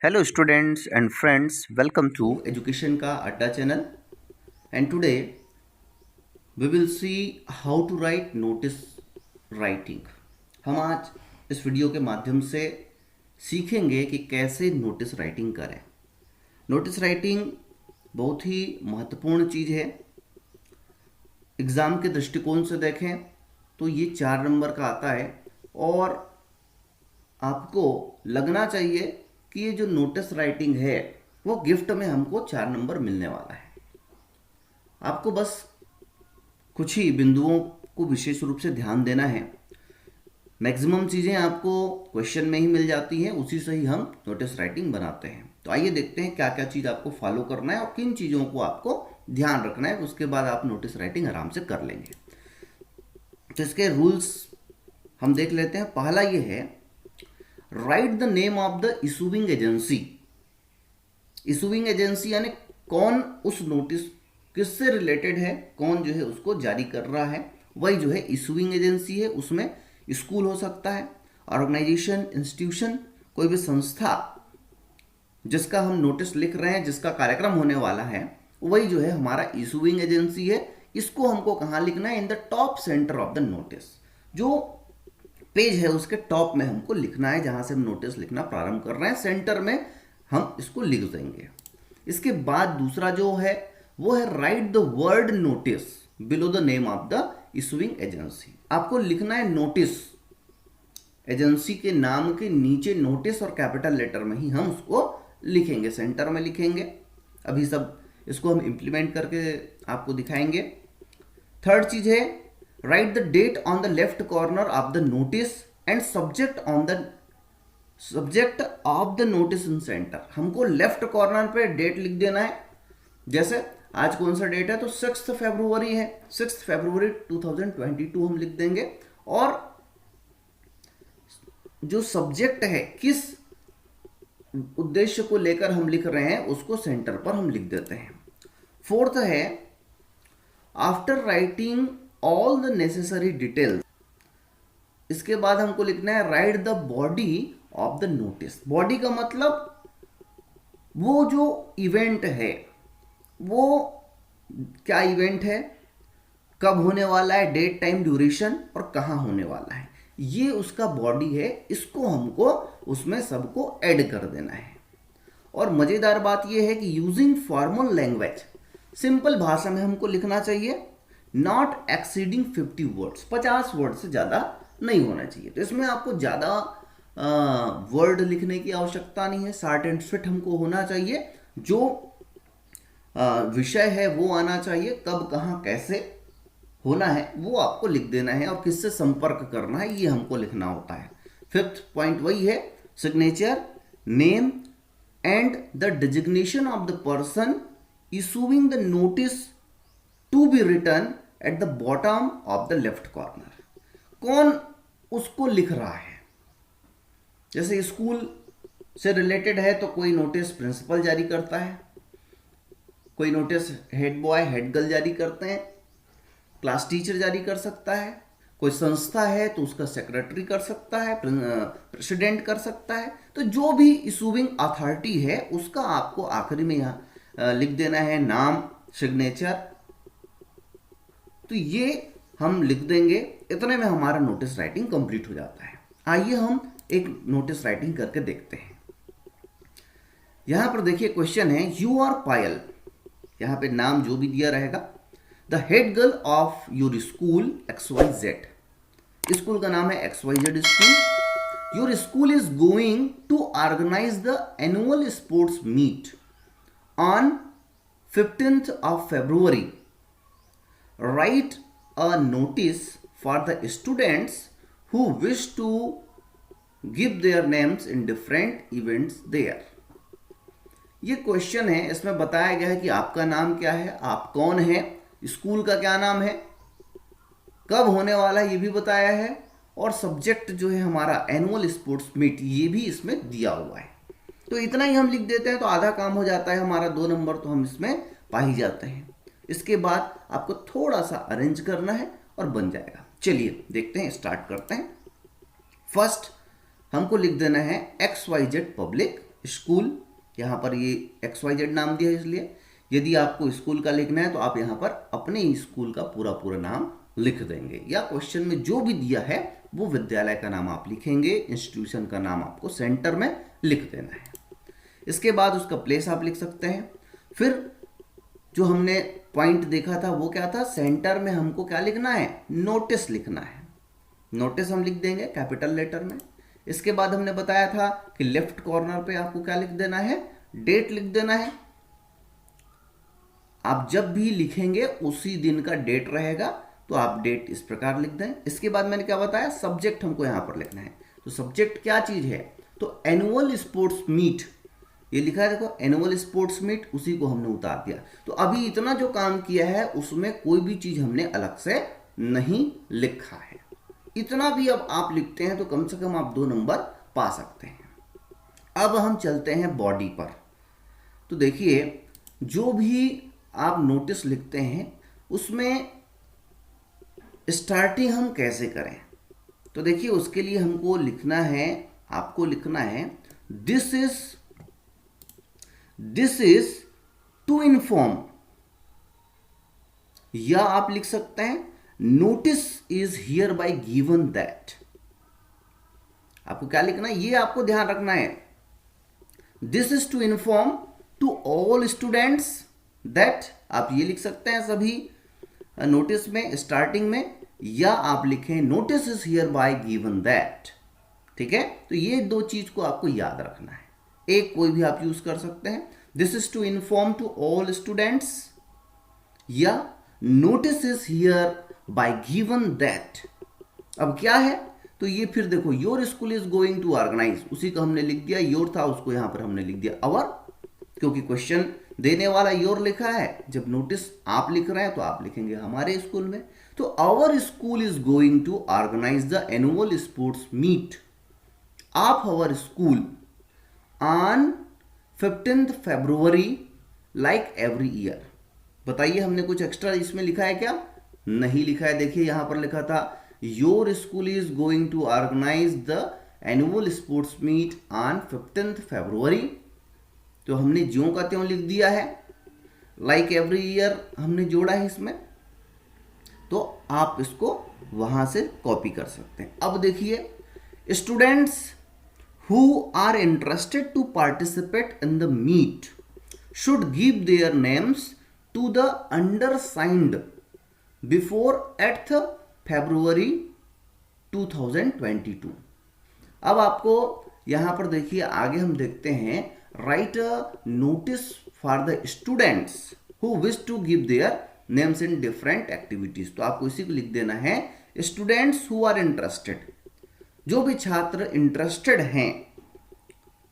Hello, students and friends. Welcome to Education का अड्डा channel. And today we will see how to write notice writing. हम आज इस video के माध्यम से सीखेंगे कि कैसे नोटिस राइटिंग करें. नोटिस राइटिंग बहुत ही महत्वपूर्ण चीज़ है. एग्ज़ाम के दृष्टिकोण से देखें तो ये 4 नंबर का आता है और आपको लगना चाहिए कि ये जो नोटिस राइटिंग है वो गिफ्ट में हमको 4 नंबर मिलने वाला है. आपको बस कुछ ही बिंदुओं को विशेष रूप से ध्यान देना है. मैक्सिमम चीज़ें आपको क्वेश्चन में ही मिल जाती हैं, उसी से ही हम नोटिस राइटिंग बनाते हैं. तो आइए देखते हैं क्या क्या चीज़ आपको फॉलो करना है और किन चीज़ों को आपको ध्यान रखना है. उसके बाद आप नोटिस राइटिंग आराम से कर लेंगे. तो इसके रूल्स हम देख लेते हैं. पहला ये है, right the name of the issuing agency. Issuing agency यानी कौन उस नोटिस किससे रिलेटेड है, कौन जो है उसको जारी कर रहा है, वही जो है इशूइंग एजेंसी है. उसमें स्कूल हो सकता है, ऑर्गेनाइजेशन, इंस्टीट्यूशन, कोई भी संस्था जिसका हम नोटिस लिख रहे हैं, जिसका कार्यक्रम होने वाला है, वही जो है हमारा इशूइंग एजेंसी है. इसको हमको कहाँ लिखना है? In the top centre of the notice. जो पेज है उसके टॉप में हमको लिखना है, जहां से हम नोटिस लिखना प्रारंभ कर रहे हैं, सेंटर में हम इसको लिख देंगे. इसके बाद दूसरा जो है वो है right the word notice below the name of the issuing agency. आपको लिखना है नोटिस एजेंसी के नाम के नीचे नोटिस, और कैपिटल लेटर में ही हम उसको लिखेंगे, सेंटर में लिखेंगे. अभी सब इसको हम इंप्लीमेंट करके आपको दिखाएंगे. थर्ड चीज है, right the date on the left corner of the notice and subject on the subject of the notice in centre. हमको लेफ्ट कॉर्नर पे डेट लिख देना है. जैसे आज कौन सा डेट है, तो 6 फरवरी है. 6 फरवरी 2022 हम लिख देंगे. और जो सब्जेक्ट है, किस उद्देश्य को लेकर हम लिख रहे हैं, उसको सेंटर पर हम लिख देते हैं. फोर्थ है, after writing all the necessary details, इसके बाद हमको लिखना है right the body of the notice. Body का मतलब वो जो इवेंट है, वो क्या इवेंट है, कब होने वाला है, डेट, टाइम, ड्यूरेशन और कहाँ होने वाला है, ये उसका बॉडी है. इसको हमको उसमें सबको ऐड कर देना है. और मजेदार बात यह है कि यूजिंग फॉर्मल लैंग्वेज, सिंपल भाषा में हमको लिखना चाहिए. नॉट एक्सीडिंग 50 वर्ड्स, 50 वर्ड से ज़्यादा नहीं होना चाहिए. तो इसमें आपको ज़्यादा वर्ड लिखने की आवश्यकता नहीं है. शॉर्ट एंड स्वीट हमको होना चाहिए. जो विषय है वो आना चाहिए, कब, कहाँ, कैसे होना है वो आपको लिख देना है, और किससे संपर्क करना है ये हमको लिखना होता है. फिफ्थ पॉइंट वही है, signature, name and the designation of the person issuing the notice to be written at the bottom of the left corner. कौन उसको लिख रहा है. जैसे स्कूल से रिलेटेड है तो कोई नोटिस प्रिंसिपल जारी करता है, कोई notice head boy, head girl जारी करते हैं, क्लास टीचर जारी कर सकता है. कोई संस्था है तो उसका सेक्रेटरी कर सकता है, प्रेसिडेंट कर सकता है. तो जो भी इशूइंग अथॉरिटी है उसका आपको आखिरी में यहाँ लिख देना है, नाम, सिग्नेचर. तो ये हम लिख देंगे. इतने में हमारा नोटिस राइटिंग कंप्लीट हो जाता है. आइए हम एक नोटिस राइटिंग करके देखते हैं. यहां पर देखिए क्वेश्चन है, यू आर पायल. यहां पे नाम जो भी दिया रहेगा, the head girl of your school XYZ. School का नाम है XYZ school. Your school is going to organise the annual sports meet on 15th of February. Write a notice for the students who wish to give their names in different events there. ये question है, इसमें बताया गया है कि आपका नाम क्या है, आप कौन है, स्कूल का क्या नाम है, कब होने वाला है ये भी बताया है, और सब्जेक्ट जो है हमारा एनुअल स्पोर्ट्स मीट ये भी इसमें दिया हुआ है. तो इतना ही हम लिख देते हैं तो आधा काम हो जाता है हमारा. 2 नंबर तो हम इसमें पा ही जाते हैं. इसके बाद आपको थोड़ा सा अरेंज करना है और बन जाएगा. चलिए देखते हैं, स्टार्ट करते हैं. फर्स्ट हमको लिख देना है XYZ पब्लिक स्कूल, यहाँ पर ये XYZ नाम दिया है इसलिए। यदि आपको स्कूल का लिखना है तो आप यहाँ पर अपने स्कूल का पूरा पूरा नाम लिख देंगे, या क्वेश्चन में जो भी दिया है वो विद्यालय का नाम आप लिखेंगे, इंस्टीट्यूशन का नाम आपको सेंटर में लिख देना है। इसके बाद उसका प्लेस आप लिख सकते हैं। फिर जो हमने पॉइंट देखा था वो क्या था, सेंटर में हमको क्या लिखना है, नोटिस लिखना है। नोटिस हम लिख देंगे कैपिटल लेटर में। इसके बाद हमने बताया था कि लेफ्ट कॉर्नर पे आपको क्या लिख देना है, डेट लिख देना है। आप जब भी लिखेंगे उसी दिन का डेट रहेगा, तो आप डेट इस प्रकार लिख दें। इसके बाद मैंने क्या बताया, सब्जेक्ट हमको यहां पर लिखना है। तो सब्जेक्ट क्या चीज है, तो एनुअल स्पोर्ट्स मीट, ये लिखा है देखो एनुअल स्पोर्ट्स मीट, उसी को हमने उतार दिया। तो अभी इतना जो काम किया है उसमें कोई भी चीज हमने अलग से नहीं लिखा है। इतना भी अब आप लिखते हैं तो कम से कम आप 2 नंबर पा सकते हैं। अब हम चलते हैं बॉडी पर। तो देखिए जो भी आप नोटिस लिखते हैं उसमें स्टार्टिंग हम कैसे करें, तो देखिए उसके लिए हमको लिखना है, आपको लिखना है दिस इज टू इन्फॉर्म, या आप लिख सकते हैं notice is hereby given that. आपको क्या लिखना है, ये आपको ध्यान रखना है। This is to inform to all students that, आप ये लिख सकते हैं सभी नोटिस में स्टार्टिंग में, या आप लिखें notice is hereby given that. ठीक है, तो ये 2 चीज को आपको याद रखना है, एक कोई भी आप यूज कर सकते हैं। This is to inform to all students, या notice is hereby given that. अब क्या है, तो ये फिर देखो your school is going to organise, उसी को हमने लिख दिया, योर था उसको यहां पर हमने लिख दिया अवर, क्योंकि क्वेश्चन देने वाला योर लिखा है। जब नोटिस आप लिख रहे हैं तो आप लिखेंगे हमारे स्कूल में। तो our school is going to organise the annual sports meet of our school on 15th February like every year. बताइए हमने कुछ एक्स्ट्रा इसमें लिखा है क्या, नहीं लिखा है। देखिए यहां पर लिखा था your school is going to organise the annual sports meet on 15th February, तो हमने ज्यों का त्यों लिख दिया है। लाइक एवरी ईयर हमने जोड़ा है इसमें, तो आप इसको वहां से कॉपी कर सकते हैं। अब देखिए students who are interested to participate in the meet should give their names to the undersigned before 8th February 2022। अब आपको यहां पर देखिए आगे हम देखते हैं write a notice for the students who wish to give their names in different activities. तो आपको इसी को लिख देना है स्टूडेंट्स हु आर इंटरेस्टेड, जो भी छात्र इंटरेस्टेड हैं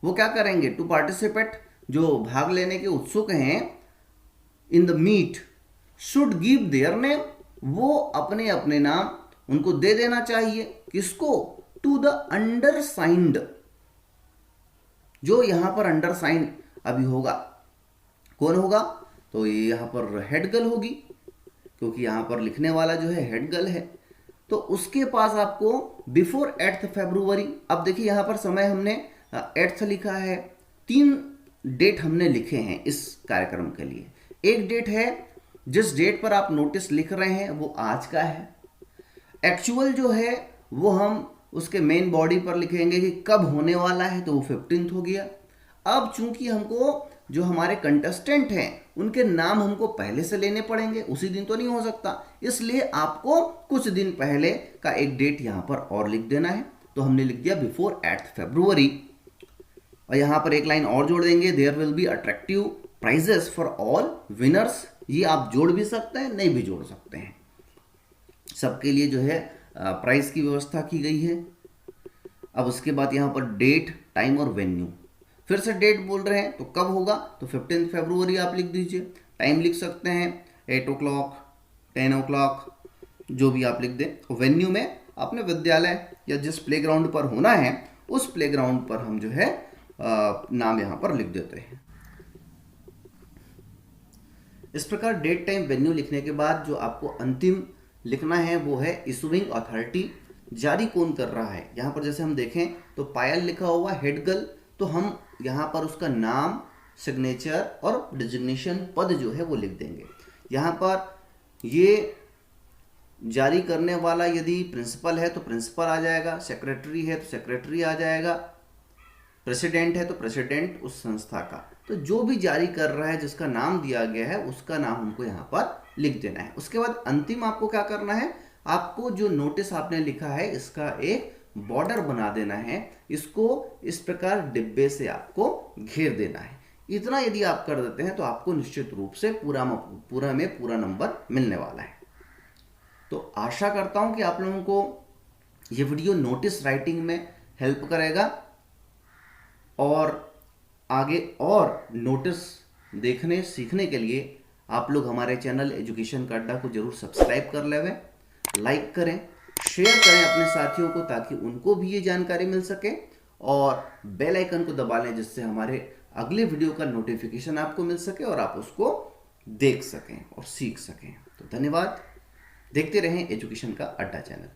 वो क्या करेंगे, टू पार्टिसिपेट, जो भाग लेने के उत्सुक हैं, in the meet should give their name, वो अपने अपने नाम उनको दे देना चाहिए। किसको, टू द अंडरसाइंड, जो यहां पर अंडरसाइन अभी होगा, कौन होगा, तो ये यहां पर हेड गर्ल होगी, क्योंकि यहां पर लिखने वाला जो है हेड गर्ल है। तो उसके पास आपको बिफोर 8th February, अब देखिए यहां पर समय हमने 8th लिखा है, 3 डेट हमने लिखे हैं इस कार्यक्रम के लिए। एक डेट है जिस डेट पर आप नोटिस लिख रहे हैं वो आज का है। एक्चुअल जो है वो हम उसके मेन बॉडी पर लिखेंगे कि कब होने वाला है, तो वो 15th हो गया। अब चूंकि हमको जो हमारे कंटेस्टेंट हैं उनके नाम हमको पहले से लेने पड़ेंगे, उसी दिन तो नहीं हो सकता, इसलिए आपको कुछ दिन पहले का एक डेट यहां पर और लिख देना है। तो हमने लिख दिया बिफोर 8th February, और यहां पर एक लाइन और जोड़ देंगे, there will be attractive prizes for all winners. ये आप जोड़ भी सकते हैं, नहीं भी जोड़ सकते हैं, सबके लिए जो है प्राइज की व्यवस्था की गई है। अब उसके बाद यहां पर डेट, टाइम और वेन्यू, फिर से डेट बोल रहे हैं तो कब होगा, तो 15th February आप लिख दीजिए। टाइम लिख सकते हैं 8 o'clock, 10 o'clock, जो भी आप लिख दें। वेन्यू में अपने विद्यालय या जिस प्लेग्राउंड पर होना है उस प्लेग्राउंड पर हम जो है नाम यहां पर लिख देते हैं। इस प्रकार डेट, टाइम, वेन्यू लिखने के बाद जो आपको अंतिम लिखना है वो है इशूइंग अथॉरिटी, जारी कौन कर रहा है। यहां पर जैसे हम देखें तो पायल लिखा हुआ हेड गर्ल, तो हम यहाँ पर उसका नाम, सिग्नेचर और डिजिग्नेशन पद जो है वो लिख देंगे। यहाँ पर ये जारी करने वाला यदि प्रिंसिपल है तो प्रिंसिपल आ जाएगा, सेक्रेटरी है तो सेक्रेटरी आ जाएगा, प्रेसिडेंट है तो प्रेसिडेंट उस संस्था का। तो जो भी जारी कर रहा है, जिसका नाम दिया गया है, उसका नाम हमको यहाँ पर लिख देना है। उसके बाद अंतिम आपको क्या करना है, आपको जो नोटिस आपने लिखा है इसका एक बॉर्डर बना देना है, इसको इस प्रकार डिब्बे से आपको घेर देना है। इतना यदि आप कर देते हैं तो आपको निश्चित रूप से पूरा में पूरा नंबर मिलने वाला है। तो आशा करता हूं कि आप लोगों को ये वीडियो नोटिस राइटिंग में हेल्प करेगा, और आगे और नोटिस देखने सीखने के लिए आप लोग हमारे चैनल एजुकेशन का अड्डा को जरूर सब्सक्राइब कर लेवें, लाइक करें, शेयर करें अपने साथियों को, ताकि उनको भी ये जानकारी मिल सके, और बेल आइकन को दबा लें जिससे हमारे अगले वीडियो का नोटिफिकेशन आपको मिल सके और आप उसको देख सकें और सीख सकें। तो धन्यवाद, देखते रहें एजुकेशन का अड्डा चैनल।